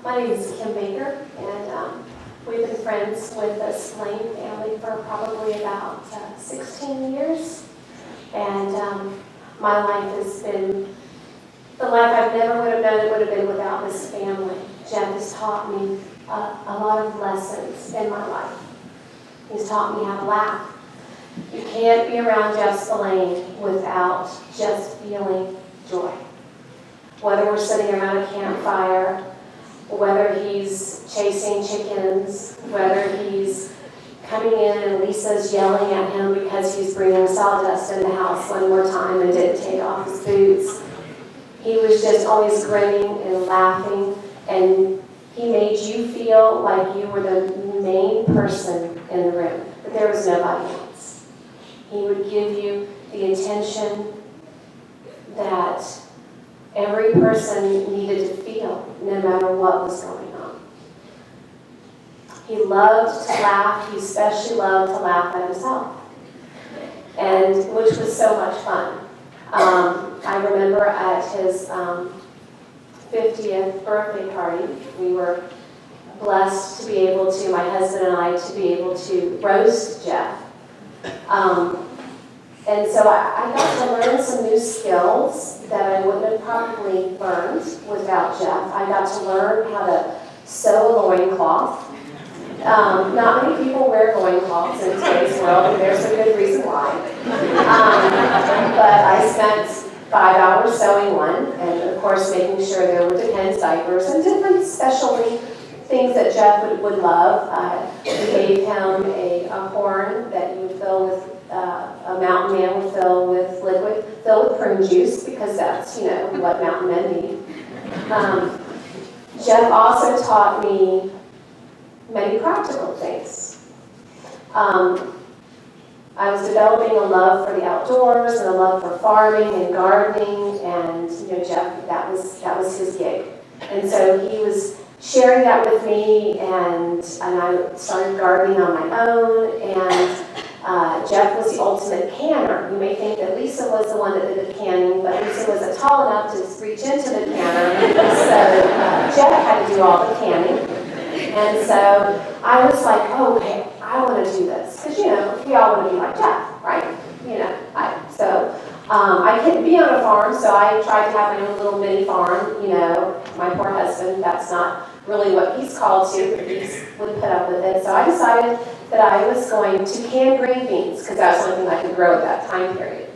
My name is Kim Baker, and we've been friends with the Spillane family for probably about 16 years. And my life has been the life I never would have known it would have been without this family. Jeff has taught me a lot of lessons in my life. He's taught me how to laugh. You can't be around Jeff Spillane without just feeling joy. Whether we're sitting around a campfire, whether he's chasing chickens, whether he's coming in and Lisa's yelling at him because he's bringing sawdust in the house one more time and didn't take off his boots. He was just always grinning and laughing, and he made you feel like you were the main person in the room, but there was nobody else. He would give you the attention that every person needed to feel, no matter what was going on. He loved to laugh. He especially loved to laugh at himself, and which was so much fun. I remember at his 50th birthday party, we were blessed to be able to, my husband and I, to be able to roast Jeff. And so I got to learn some new skills that I wouldn't have probably learned without Jeff. I got to learn how to sew a loincloth. Not many people wear loincloths in today's world, and there's a good reason why. But I spent 5 hours sewing one, and of course making sure there were Depends diapers and different specialty things that Jeff would love. We gave him a horn that you would fill with, a mountain man would fill with liquid, fill with prune juice, because that's, what mountain men need. Jeff also taught me many practical things. I was developing a love for the outdoors and a love for farming and gardening, and Jeff, that was his gig. And so he was sharing that with me, and I started gardening on my own, and Jeff was the ultimate canner. You may think that Lisa was the one that did the canning, but Lisa wasn't tall enough to reach into the canner, so Jeff had to do all the canning. And so I was like, oh, okay, I want to do this. Because, we all want to be like Jeff, right? I couldn't be on a farm, so I tried to have my own little mini farm. My poor husband, that's not really what he's called to, but he would put up with it. So I decided that I was going to can green beans, because that was the only thing I could grow at that time period.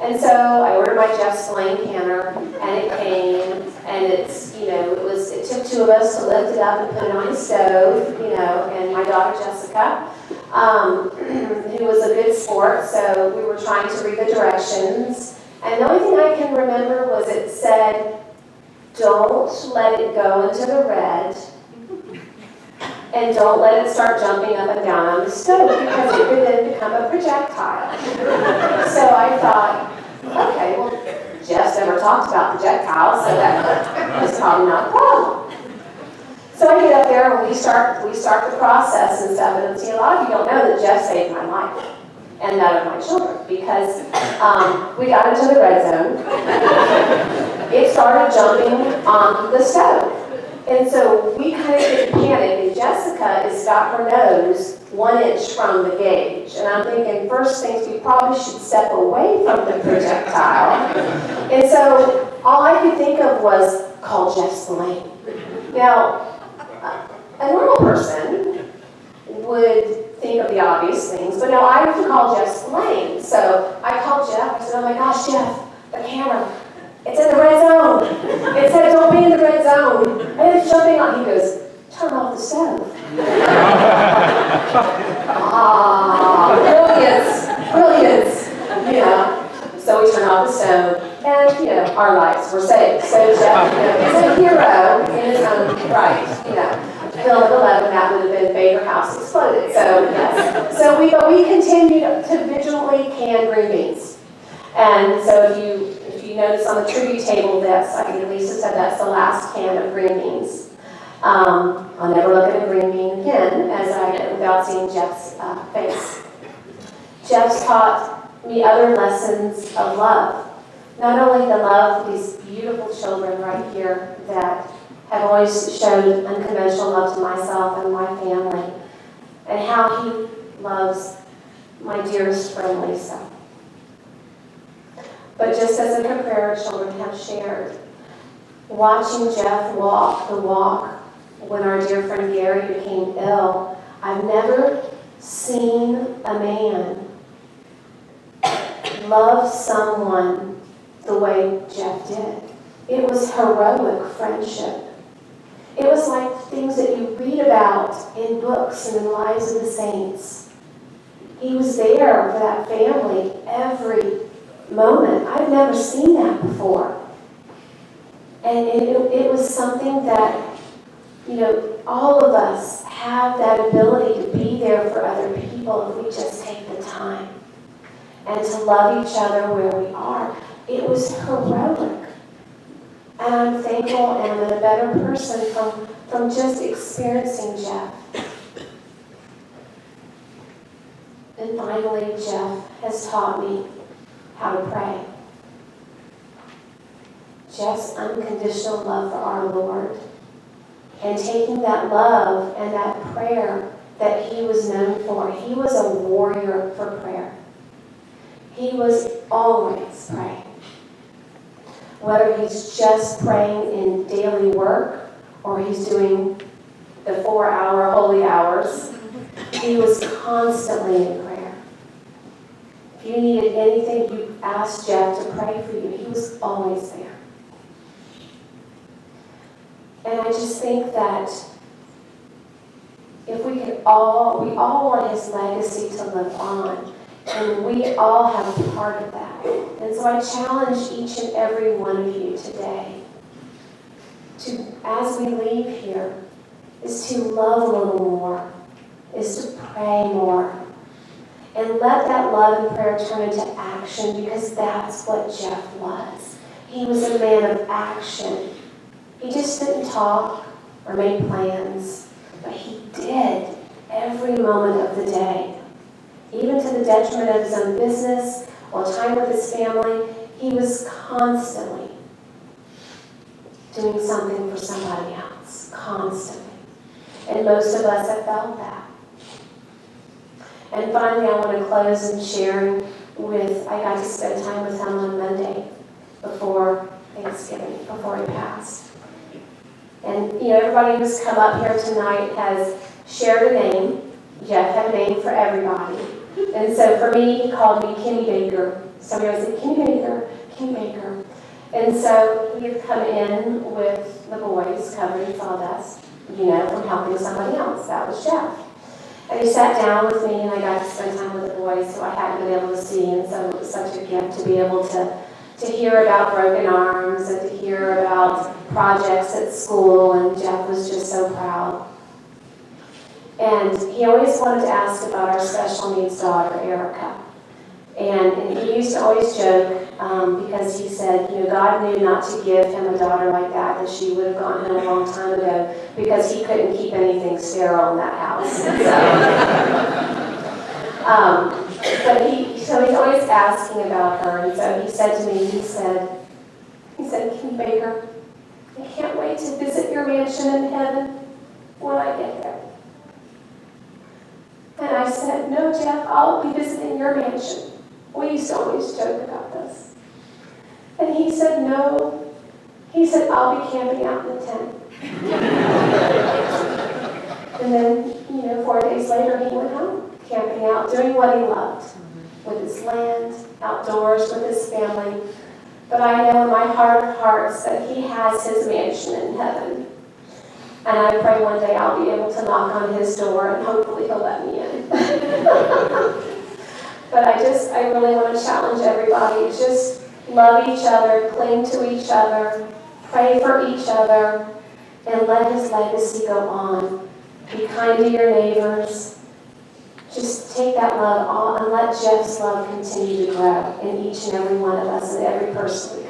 And so I ordered my Jeff Spillane canner, and it came, and it took two of us to lift it up and put it on the stove, and my daughter Jessica, who was a good sport, so we were trying to read the directions. And the only thing I can remember was it said, don't let it go into the red, and don't let it start jumping up and down on the stove, because it could then become a projectile. So I thought, okay, well, Jeff's never talked about projectiles, so that was probably not a problem. So I get up there and we start the process and stuff, and a lot of you don't know that Jeff saved my life and that of my children, because we got into the red zone. It started jumping on the stove. And so we kind of get panicked, and Jessica has got her nose 1 inch from the gauge. And I'm thinking, first things, we probably should step away from the projectile. And so all I could think of was, call Jeff Spillane. Now, a normal person would think of the obvious things, but no, I have to call Jeff Spillane. So I called Jeff. I said, oh my gosh, Jeff, the camera. It's in the red zone. It said don't be in the red zone. And it's jumping on. He goes, turn off the stove. Brilliance. So we turn off the stove, and our lives were saved. So Jeff, is a hero in his own right. Bill at 11, that would have been Baker House exploded. So yes. So we continued to vigilantly can green beans. And so if you notice on the tribute table, I think Lisa said that's the last can of green beans. I'll never look at a green bean again without seeing Jeff's face. Jeff's taught me other lessons of love. Not only the love of these beautiful children right here that have always showed unconventional love to myself and my family, and how he loves my dearest friend, Lisa. But just as the Caprera children have shared, watching Jeff walk the walk when our dear friend Gary became ill, I've never seen a man love someone the way Jeff did. It was heroic friendship. It was like things that you read about in books and in Lives of the Saints. He was there for that family every moment. I've never seen that before. And it was something that, all of us have that ability to be there for other people if we just take the time and to love each other where we are. It was heroic. And I'm thankful and I'm a better person from just experiencing Jeff. And finally, Jeff has taught me how to pray. Jeff's unconditional love for our Lord, and taking that love and that prayer that he was known for. He was a warrior for prayer. He was always praying. Whether he's just praying in daily work or he's doing the 4-hour holy hours, he was constantly in prayer. If you needed anything, you asked Jeff to pray for you. He was always there. And I just think that if we all want his legacy to live on, and we all have a part of that. And so I challenge each and every one of you today to, as we leave here, is to love a little more, is to pray more, and let that love and prayer turn into action, because that's what Jeff was. He was a man of action. He just didn't talk or make plans, but he did every moment of the day. Even to the detriment of his own business or time with his family, he was constantly doing something for somebody else. Constantly. And most of us have felt that. And finally, I want to close in sharing I got to spend time with him on Monday before Thanksgiving, before he passed. And, everybody who's come up here tonight has shared a name. Jeff had a name for everybody. And so for me, he called me Kimmy Baker. Somebody would say, Kimmy Baker, Kimmy Baker. And so he had come in with the boys covered in sawdust, from helping somebody else. That was Jeff. And he sat down with me, and I got to spend time with the boys who I hadn't been able to see. And so it was such a gift to be able to hear about broken arms and to hear about projects at school. And Jeff was just so proud. And he always wanted to ask about our special needs daughter, Erica. And he used to always joke, because he said, God knew not to give him a daughter like that she would have gone home a long time ago, because he couldn't keep anything sterile in that house. But he's always asking about her. And so he said to me, he said, Kim Baker, I can't wait to visit your mansion in heaven when I get there. And I said, no, Jeff, I'll be visiting your mansion. We used to always joke about this. And he said, no. He said, I'll be camping out in the tent. And then, 4 days later, he went home, camping out, doing what he loved, with his land, outdoors, with his family. But I know in my heart of hearts that he has his mansion in heaven. And I pray one day I'll be able to knock on his door and hopefully he'll let me in. But I really want to challenge everybody. Just love each other, cling to each other, pray for each other, and let his legacy go on. Be kind to your neighbors. Just take that love on and let Jeff's love continue to grow in each and every one of us and every person we